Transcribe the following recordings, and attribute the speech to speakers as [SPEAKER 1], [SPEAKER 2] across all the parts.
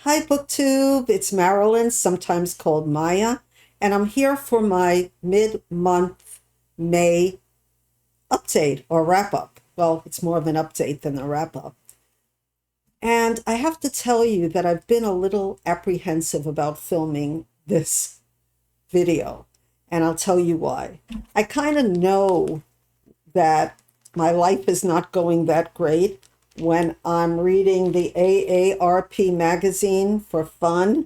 [SPEAKER 1] Hi, booktube. It's Marilyn, sometimes called Maya, and I'm here for my mid-month May update or wrap-up. Well, it's more of an update than a wrap-up. And I have to tell you that I've been a little apprehensive about filming this video, and I'll tell you why. I kind of know that my life is not going that great when I'm reading the AARP magazine for fun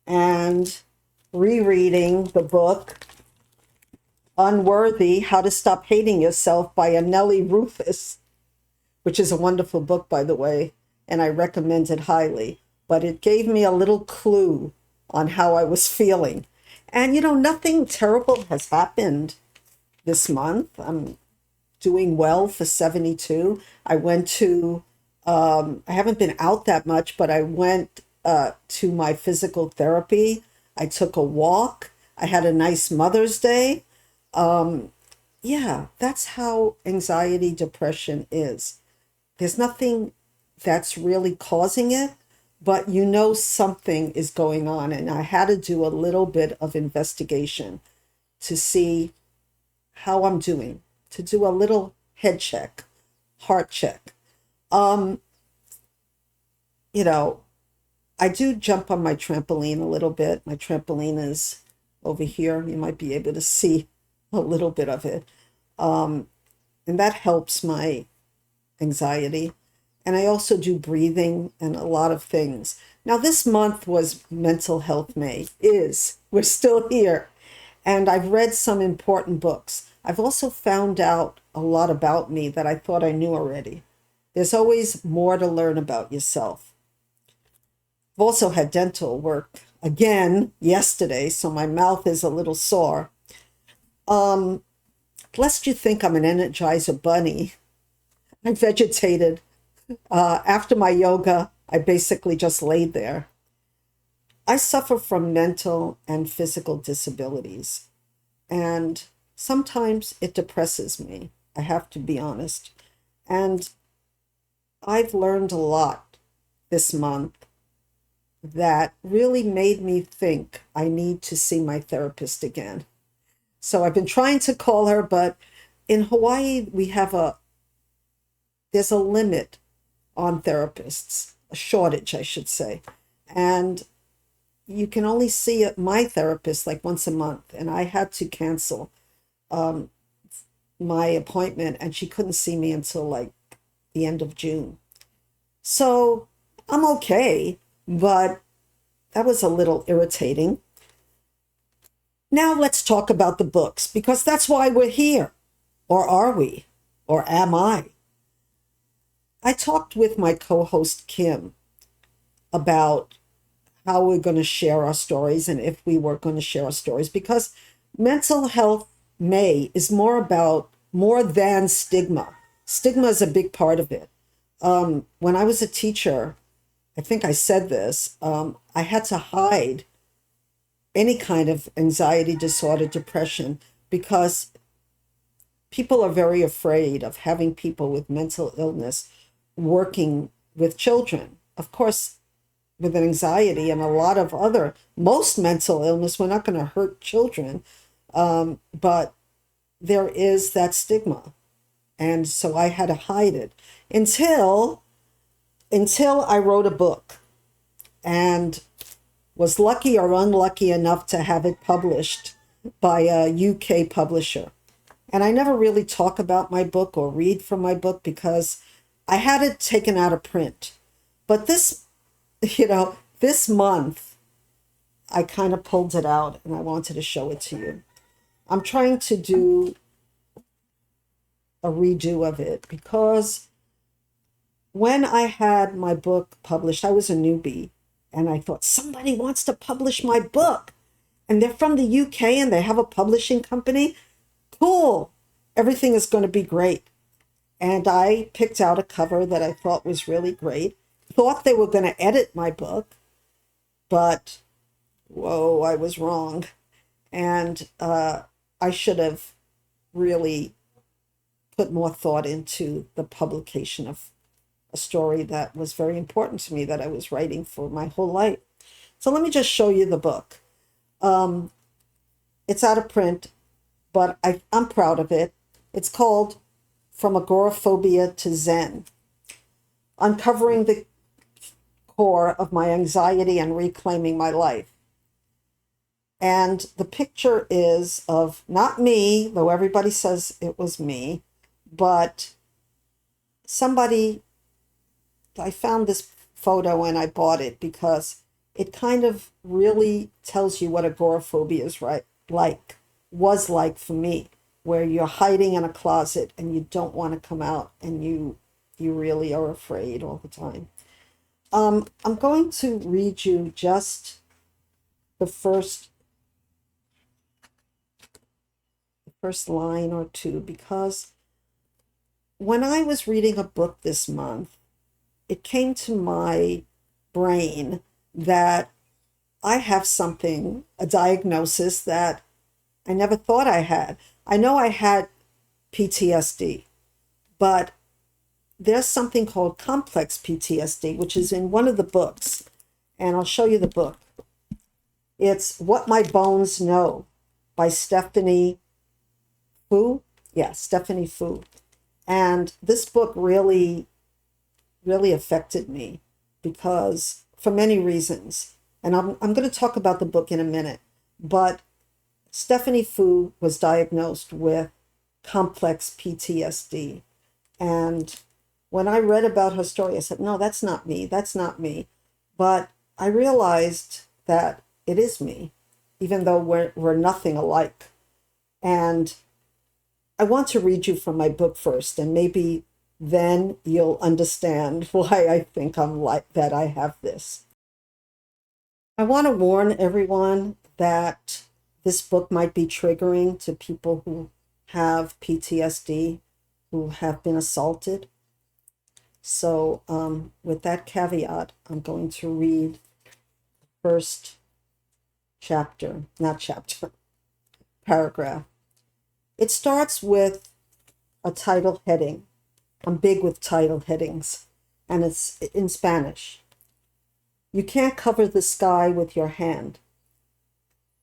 [SPEAKER 1] and rereading the book Unworthy, How to Stop Hating Yourself by Anneli Rufus, which is a wonderful book, by the way, and I recommend it highly. But it gave me a little clue on how I was feeling. And, nothing terrible has happened this month. I'm doing well for 72. I went to, I haven't been out that much, but I went to my physical therapy. I took a walk. I had a nice Mother's Day. Yeah, that's how anxiety, depression is. There's nothing that's really causing it, but something is going on. And I had to do a little bit of investigation to see how I'm doing, to do a little head check, heart check. I do jump on my trampoline a little bit. My trampoline is over here. You might be able to see a little bit of it. And that helps my anxiety. And I also do breathing and a lot of things. Now, this month was Mental Health May. We're still here. And I've read some important books. I've also found out a lot about me that I thought I knew already. There's always more to learn about yourself. I've also had dental work again yesterday, so my mouth is a little sore. Lest you think I'm an Energizer bunny, I vegetated. After my yoga, I basically just laid there. I suffer from mental and physical disabilities, and sometimes it depresses me. I have to be honest. And I've learned a lot this month that really made me think I need to see my therapist again. So I've been trying to call her, but in Hawaii, there's a limit on therapists, a shortage, I should say. And you can only see my therapist like once a month. And I had to cancel my appointment, and she couldn't see me until like the end of June. So I'm okay, but that was a little irritating. Now let's talk about the books, because that's why we're here. Or are we? Or am I? I talked with my co-host Kim about how we're going to share our stories and if we were going to share our stories, because Mental Health May is more than stigma. Stigma is a big part of it. When I was a teacher, I think I said this, I had to hide any kind of anxiety disorder, depression, because people are very afraid of having people with mental illness working with children. Of course, with anxiety and most mental illness, we're not going to hurt children, but there is that stigma. And so I had to hide it until I wrote a book and was lucky or unlucky enough to have it published by a UK publisher. And I never really talk about my book or read from my book because I had it taken out of print. But this month, I kind of pulled it out and I wanted to show it to you. I'm trying to do a redo of it because when I had my book published, I was a newbie and I thought somebody wants to publish my book and they're from the UK and they have a publishing company. Cool. Everything is going to be great. And I picked out a cover that I thought was really great. Thought they were going to edit my book, but whoa, I was wrong. And I should have really put more thought into the publication of a story that was very important to me that I was writing for my whole life. So let me just show you the book. It's out of print, but I'm proud of it. It's called From Agoraphobia to Zen, Uncovering the Core of My Anxiety and Reclaiming My Life. And the picture is of not me, though everybody says it was me, but somebody. I found this photo and I bought it because it kind of really tells you what agoraphobia is was like for me, where you're hiding in a closet and you don't want to come out and you really are afraid all the time. I'm going to read you just the first line or two, because when I was reading a book this month, it came to my brain that I have something, a diagnosis that I never thought I had. I know I had PTSD, but there's something called complex PTSD, which is in one of the books, and I'll show you the book. It's What My Bones Know by Stephanie Foo. Yeah, Stephanie Foo. And this book really affected me because for many reasons. And I'm going to talk about the book in a minute. But Stephanie Foo was diagnosed with complex PTSD. And when I read about her story, I said, no, that's not me. That's not me. But I realized that it is me, even though we're nothing alike. And I want to read you from my book first, and maybe then you'll understand why I think I'm like that. I have this. I want to warn everyone that this book might be triggering to people who have PTSD, who have been assaulted. So with that caveat, I'm going to read the first paragraph. It starts with a title heading. I'm big with title headings, and it's in Spanish. You can't cover the sky with your hand.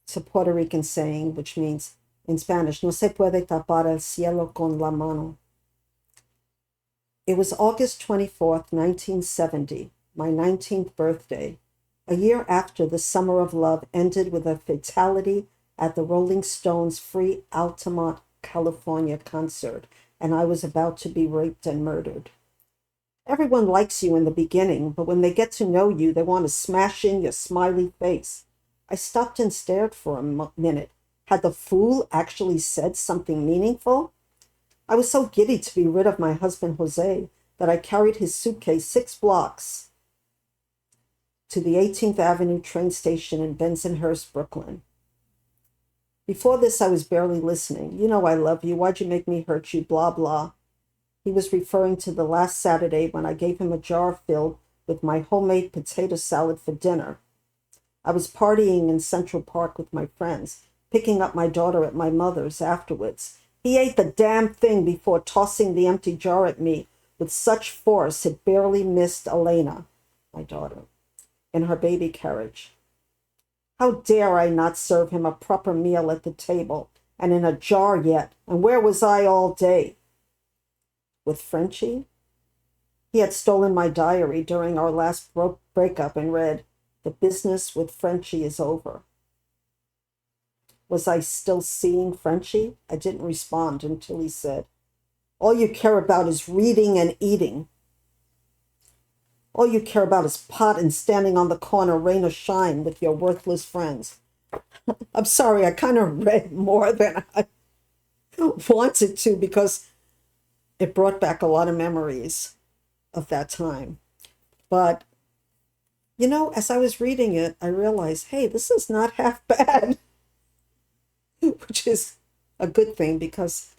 [SPEAKER 1] It's a Puerto Rican saying, which means in Spanish, no se puede tapar el cielo con la mano. It was August 24th, 1970, my 19th birthday, a year after the Summer of Love ended with a fatality at the Rolling Stones' free Altamont, California concert, and I was about to be raped and murdered. Everyone likes you in the beginning, but when they get to know you, they want to smash in your smiley face. I stopped and stared for a minute. Had the fool actually said something meaningful? I was so giddy to be rid of my husband, Jose, that I carried his suitcase 6 blocks to the 18th Avenue train station in Bensonhurst, Brooklyn. Before this, I was barely listening. You know I love you. Why'd you make me hurt you? Blah, blah. He was referring to the last Saturday when I gave him a jar filled with my homemade potato salad for dinner. I was partying in Central Park with my friends, picking up my daughter at my mother's afterwards. He ate the damn thing before tossing the empty jar at me with such force it barely missed Elena, my daughter, in her baby carriage. How dare I not serve him a proper meal at the table, and in a jar yet, and where was I all day? With Frenchie? He had stolen my diary during our last breakup and read, "The business with Frenchie is over." Was I still seeing Frenchie? I didn't respond until he said, "All you care about is reading and eating. All you care about is pot and standing on the corner, rain or shine, with your worthless friends." I'm sorry, I kind of read more than I wanted to because it brought back a lot of memories of that time. But, you know, as I was reading it, I realized, hey, this is not half bad, which is a good thing because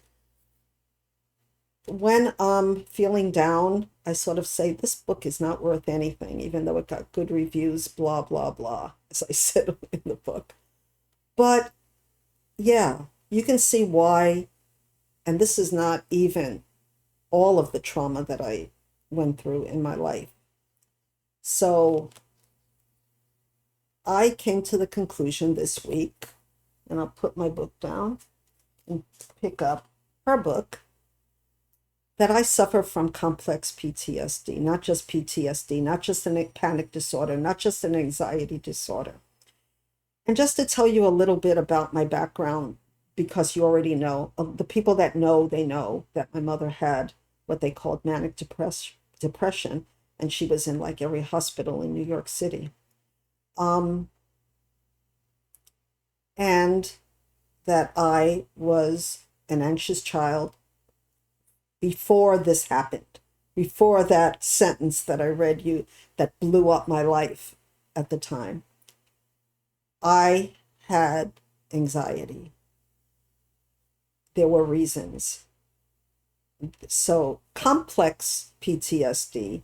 [SPEAKER 1] when I'm feeling down, I sort of say, this book is not worth anything, even though it got good reviews, blah, blah, blah, as I said in the book. But yeah, you can see why, and this is not even all of the trauma that I went through in my life. So I came to the conclusion this week, and I'll put my book down and pick up her book, that I suffer from complex PTSD, not just PTSD, not just a panic disorder, not just an anxiety disorder. And just to tell you a little bit about my background, because you already know, the people that know, they know that my mother had what they called manic depression, and she was in like every hospital in New York City. And that I was an anxious child before this happened, before that sentence that I read you that blew up my life at the time. I had anxiety. There were reasons. So complex PTSD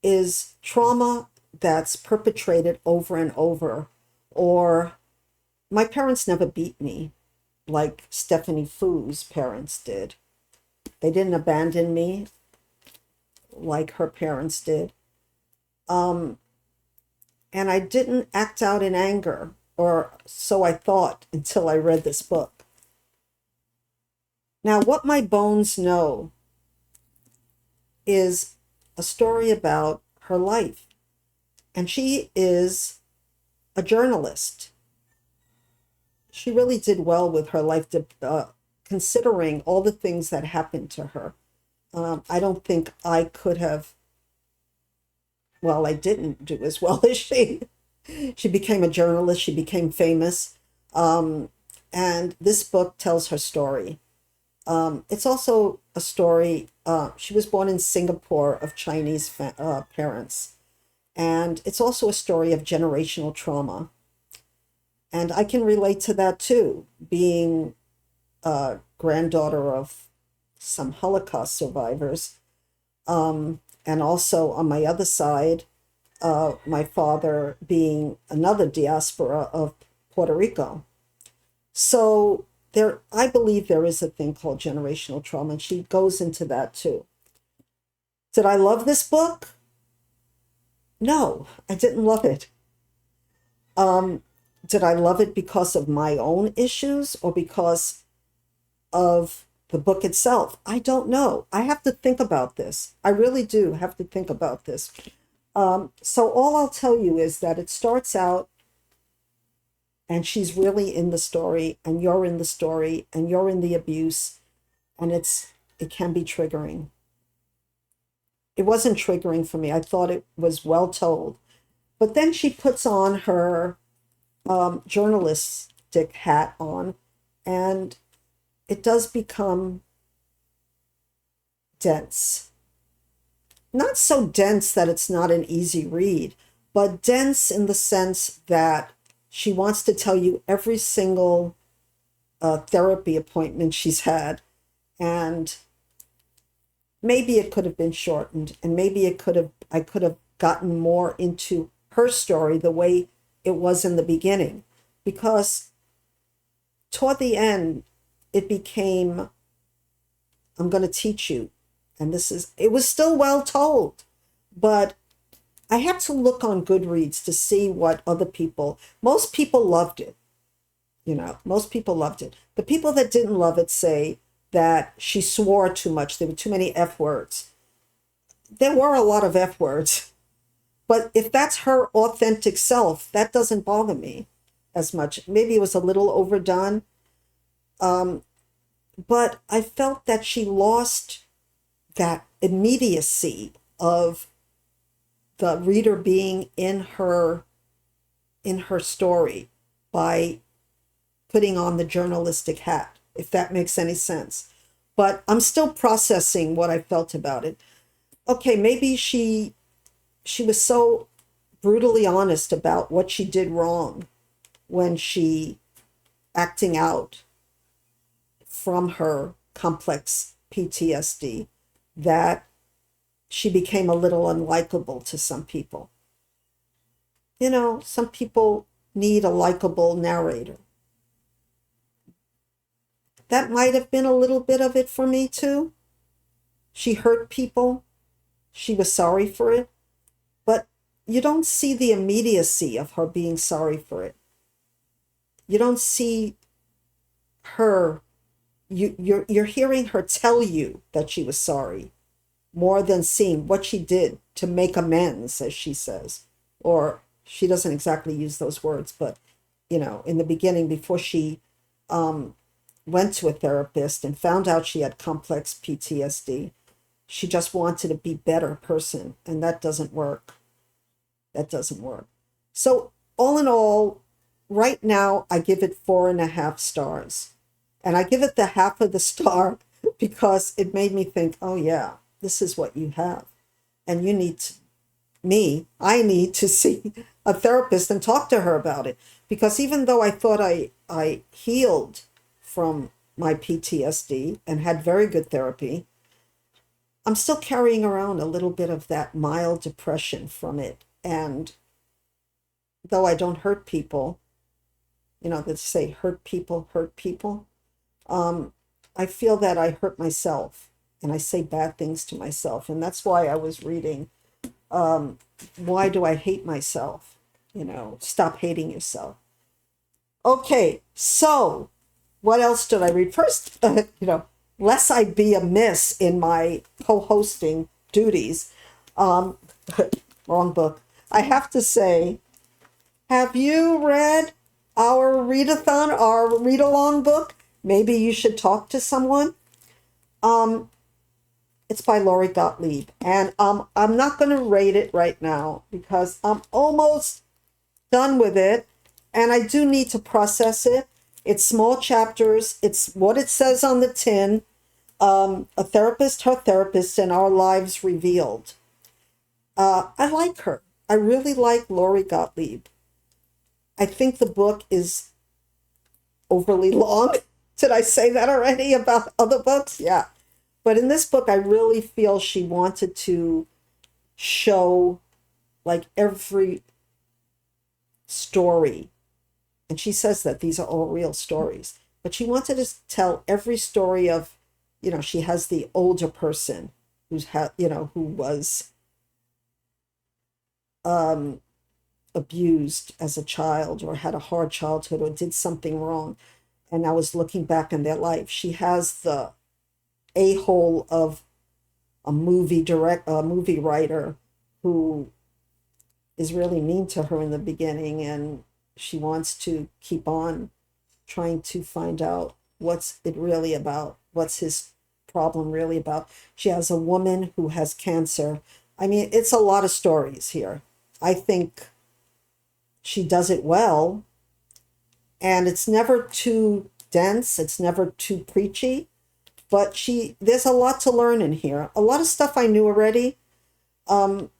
[SPEAKER 1] is trauma that's perpetrated over and over, or my parents never beat me like Stephanie Foo's parents did. They didn't abandon me like her parents did. And I didn't act out in anger, or so I thought until I read this book. Now, what my bones know is a story about her life. And she is a journalist. She really did well with her life, considering all the things that happened to her. I don't think I could have, well, I didn't do as well as she. She became a journalist. She became famous. And this book tells her story. It's also a story, she was born in Singapore of Chinese parents. And it's also a story of generational trauma. And I can relate to that too, being a granddaughter of some Holocaust survivors. And also on my other side, my father being another diaspora of Puerto Rico. So I believe there is a thing called generational trauma, and she goes into that too. Did I love this book? No, I didn't love it. Did I love it because of my own issues or because of the book itself? I don't know. I have to think about this. I really do have to think about this. So all I'll tell you is that it starts out and she's really in the story, and you're in the story, and you're in the abuse, and it can be triggering. It wasn't triggering for me. I thought it was well told. But then she puts on her journalistic hat on, and it does become dense. Not so dense that it's not an easy read, but dense in the sense that she wants to tell you every single therapy appointment she's had. And maybe it could have been shortened, and maybe I could have gotten more into her story the way it was in the beginning, because toward the end it became, I'm going to teach you, and it was still well told, but I had to look on Goodreads to see what most people loved it. Most people loved it. The people that didn't love it say that she swore too much. There were too many F words. There were a lot of F words. But if that's her authentic self, that doesn't bother me as much. Maybe it was a little overdone. But I felt that she lost that immediacy of the reader being in her story by putting on the journalistic hat, if that makes any sense. But I'm still processing what I felt about it. Okay, maybe she was so brutally honest about what she did wrong when she acting out from her complex PTSD that she became a little unlikable to some people. Some people need a likable narrator. That might have been a little bit of it for me too. She hurt people. she was sorry for it, but you don't see the immediacy of her being sorry for it. You don't see her, you're hearing her tell you that she was sorry more than seeing what she did to make amends, as she says. Or she doesn't exactly use those words, but, you know, in the beginning, before she went to a therapist and found out she had complex PTSD, she just wanted to be a better person, and that doesn't work. That doesn't work. So all in all, right now, I give it 4.5 stars. And I give it the half of the star because it made me think, oh yeah, this is what you have. And you need I need to see a therapist and talk to her about it. Because even though I thought I healed from my PTSD and had very good therapy, I'm still carrying around a little bit of that mild depression from it. And though I don't hurt people, you know, they say hurt people. I feel that I hurt myself and I say bad things to myself. And that's why I was reading, Why Do I Hate Myself? You know, stop hating yourself. Okay, so what else did I read? First, you know, lest I be amiss in my co-hosting duties, wrong book. I have to say, have you read our readathon, our read-along book? Maybe you should talk to someone. It's by Lori Gottlieb, and I'm not going to rate it right now because I'm almost done with it, and I do need to process it. It's small chapters. It's what it says on the tin. A therapist, her therapist, and our lives revealed. I like her. I really like Lori Gottlieb. I think the book is overly long. Did I say that already about other books? Yeah. But in this book, I really feel she wanted to show like every story. And she says that these are all real stories. But she wanted to tell every story of, you know, she has the older person who was abused as a child or had a hard childhood or did something wrong. And I was looking back in their life. She has the a-hole of a movie writer who is really mean to her in the beginning, and she wants to keep on trying to find out what's it really about, what's his problem really about. She has a woman who has cancer. I mean, it's a lot of stories here. I think she does it well, and it's never too dense, it's never too preachy, but there's a lot to learn in here. A lot of stuff I knew already. I'm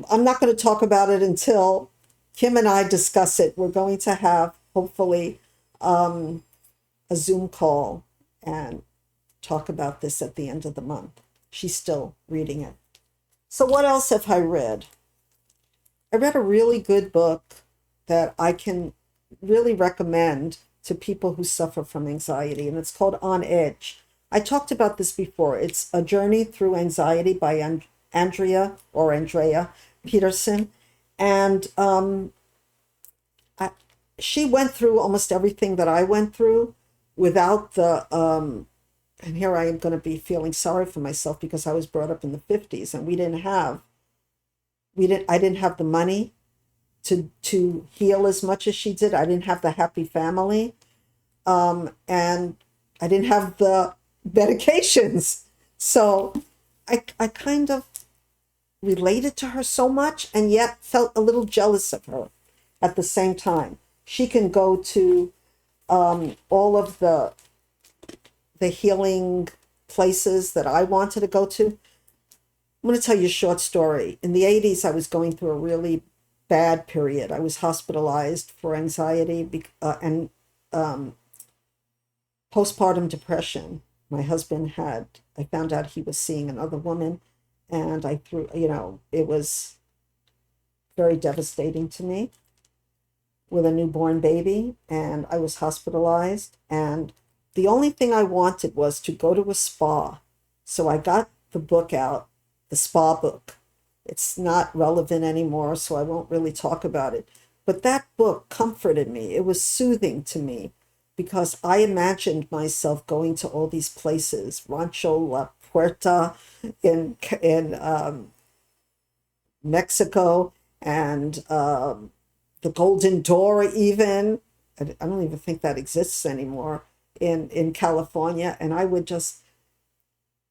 [SPEAKER 1] not going to talk about it until Kim and I discuss it. We're going to have, hopefully, a Zoom call and talk about this at the end of the month. She's still reading it. So what else have I read? I read a really good book that I can really recommend to people who suffer from anxiety, and it's called On Edge. I talked about this before. It's A Journey Through Anxiety by Andrea Petersen. And she went through almost everything that I went through without the, and here I am going to be feeling sorry for myself because I was brought up in the 50s and I didn't have the money to heal as much as she did. I didn't have the happy family. And I didn't have the medications. So I kind of related to her so much and yet felt a little jealous of her at the same time. She can go to all of the healing places that I wanted to go to. I'm going to tell you a short story. In the 80s, I was going through a really bad period. I was hospitalized for anxiety and postpartum depression. My husband I found out he was seeing another woman, and it was very devastating to me with a newborn baby, and I was hospitalized, and the only thing I wanted was to go to a spa. So I got the book out, the spa book. It's not relevant anymore, so I won't really talk about it. But that book comforted me. It was soothing to me because I imagined myself going to all these places, Rancho La Puerta in Mexico, and the Golden Door even. I don't even think that exists anymore in California. And I would just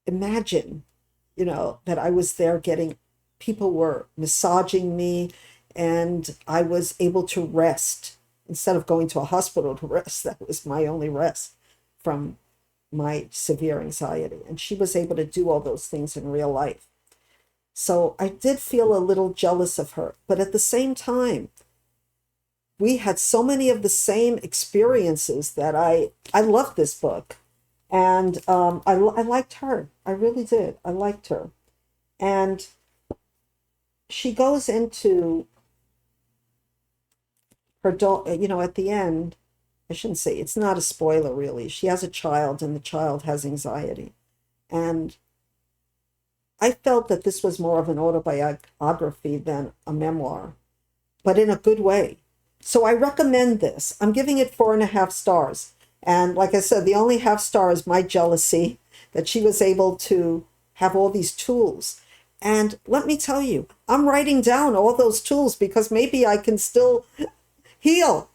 [SPEAKER 1] imagine, that I was there people were massaging me and I was able to rest instead of going to a hospital to rest. That was my only rest from my severe anxiety. And she was able to do all those things in real life. So I did feel a little jealous of her, but at the same time, we had so many of the same experiences that I loved this book. And I liked her. I really did. I liked her. And she goes into her daughter, at the end, I shouldn't say, it's not a spoiler really. She has a child and the child has anxiety. And I felt that this was more of an autobiography than a memoir, but in a good way. So I recommend this. I'm giving it 4.5 stars. And like I said, the only half star is my jealousy that she was able to have all these tools. And let me tell you, I'm writing down all those tools because maybe I can still heal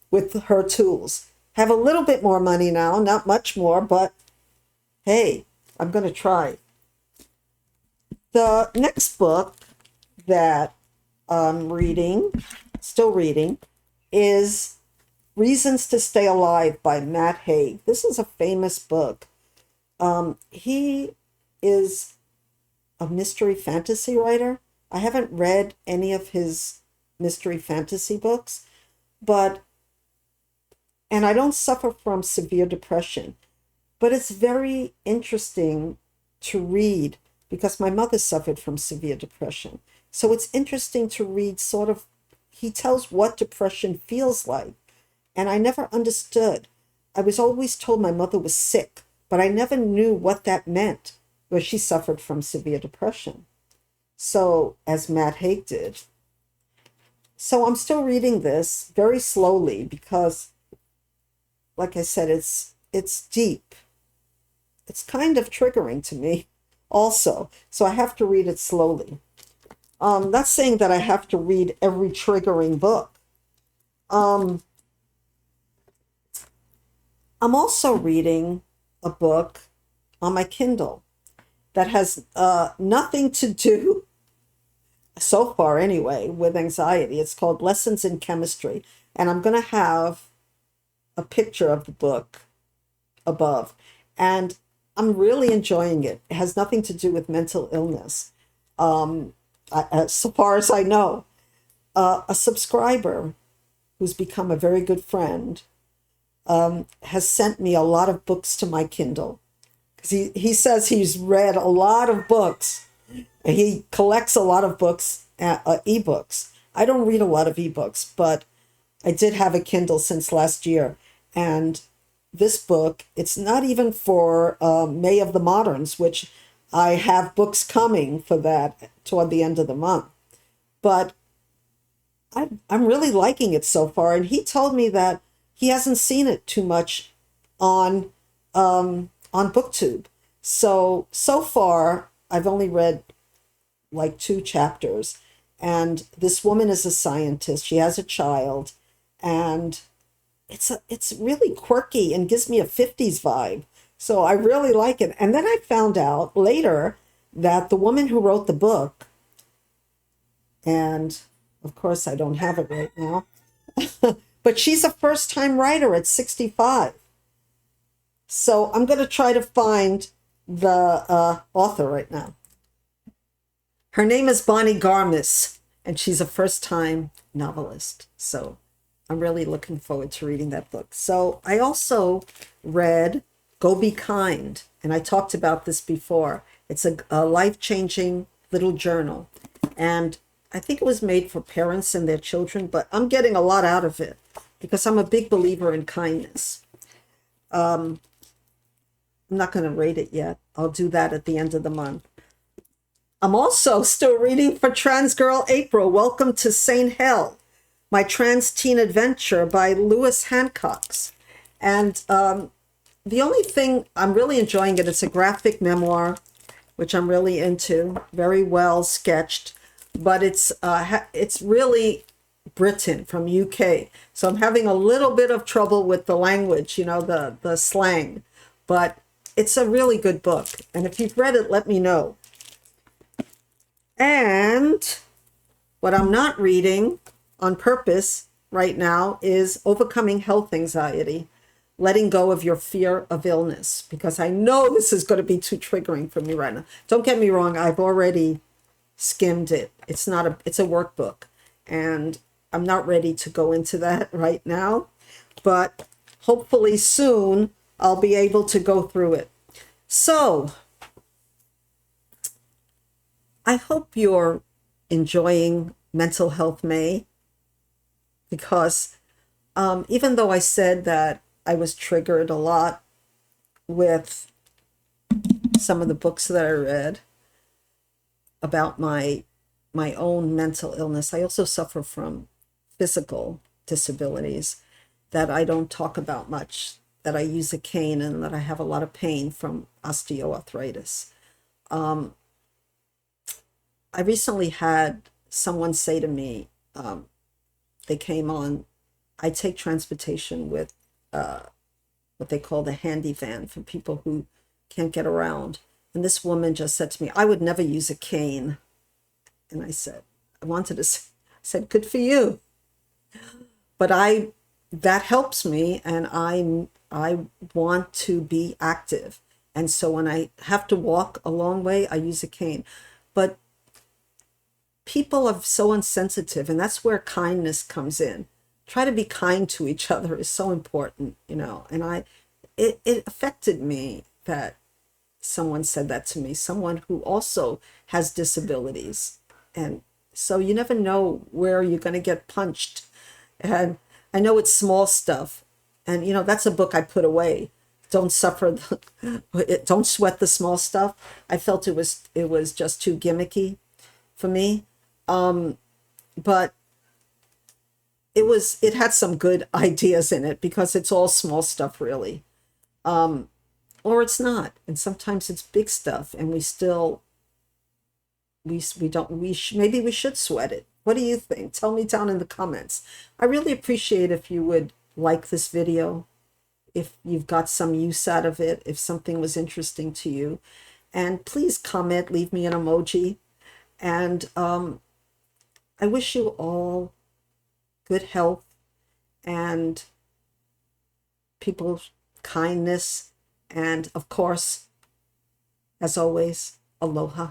[SPEAKER 1] with her tools. Have a little bit more money now, not much more, but hey, I'm going to try. The next book that I'm still reading, is Reasons to Stay Alive by Matt Haig. This is a famous book. He is a mystery fantasy writer. I haven't read any of his mystery fantasy books, and I don't suffer from severe depression, but it's very interesting to read because my mother suffered from severe depression. So it's interesting to read he tells what depression feels like. And I never understood. I was always told my mother was sick, but I never knew what that meant, where she suffered from severe depression. So, as Matt Haig did. So I'm still reading this very slowly because, like I said, it's deep. It's kind of triggering to me also. So I have to read it slowly. Not saying that I have to read every triggering book. I'm also reading a book on my Kindle that has nothing to do, so far anyway, with anxiety. It's called Lessons in Chemistry. And I'm going to have a picture of the book above. And I'm really enjoying it. It has nothing to do with mental illness. So far as I know, a subscriber who's become a very good friend has sent me a lot of books to my Kindle. Because he says he's read a lot of books. And he collects a lot of books, ebooks. I don't read a lot of ebooks, but I did have a Kindle since last year. And this book, it's not even for May of the Moderns, which I have books coming for that toward the end of the month. But I'm really liking it so far. And he told me that he hasn't seen it too much on booktube. So far, I've only read like 2 chapters. And this woman is a scientist. She has a child. And it's really quirky and gives me a 50s vibe. So I really like it. And then I found out later that the woman who wrote the book, and of course I don't have it right now, but she's a first-time writer at 65. So I'm going to try to find the author right now. Her name is Bonnie Garmus, and she's a first-time novelist. So I'm really looking forward to reading that book. So I also read Go Be Kind, and I talked about this before. It's a life-changing little journal, and I think it was made for parents and their children, but I'm getting a lot out of it because I'm a big believer in kindness. I'm not going to rate it yet. I'll do that at the end of the month. I'm also still reading for Trans Girl April. Welcome to Saint Hell, my trans teen adventure by Lewis Hancox. And the only thing I'm really enjoying it, it's a graphic memoir, which I'm really into, very well sketched, but it's really Britain from UK. So I'm having a little bit of trouble with the language, the slang, but it's a really good book. And if you've read it, let me know. And what I'm not reading on purpose right now is Overcoming Health Anxiety, letting go of your fear of illness, because I know this is going to be too triggering for me right now. Don't get me wrong, I've already skimmed it. It's a workbook, and I'm not ready to go into that right now, but hopefully soon I'll be able to go through it. So I hope you're enjoying Mental Health May, because even though I said that I was triggered a lot with some of the books that I read about my own mental illness, I also suffer from physical disabilities that I don't talk about much, that I use a cane, and that I have a lot of pain from osteoarthritis. I recently had someone say to me, they came on, I take transportation with what they call the handy van for people who can't get around. And this woman just said to me, I would never use a cane. And I said, I said, good for you. But that helps me, and I want to be active. And so when I have to walk a long way, I use a cane. But people are so insensitive, and that's where kindness comes in. Try to be kind to each other is so important, and it affected me that someone said that to me, someone who also has disabilities. And so you never know where you're going to get punched. And I know it's small stuff, and that's a book I put away. Don't don't sweat the small stuff. I felt it was just too gimmicky for me. But it had some good ideas in it, because it's all small stuff really. Or it's not. And sometimes it's big stuff, and maybe we should sweat it. What do you think? Tell me down in the comments. I really appreciate if you would like this video, if you've got some use out of it, if something was interesting to you. And please comment, leave me an emoji. And I wish you all good health and people's kindness. And of course, as always, aloha.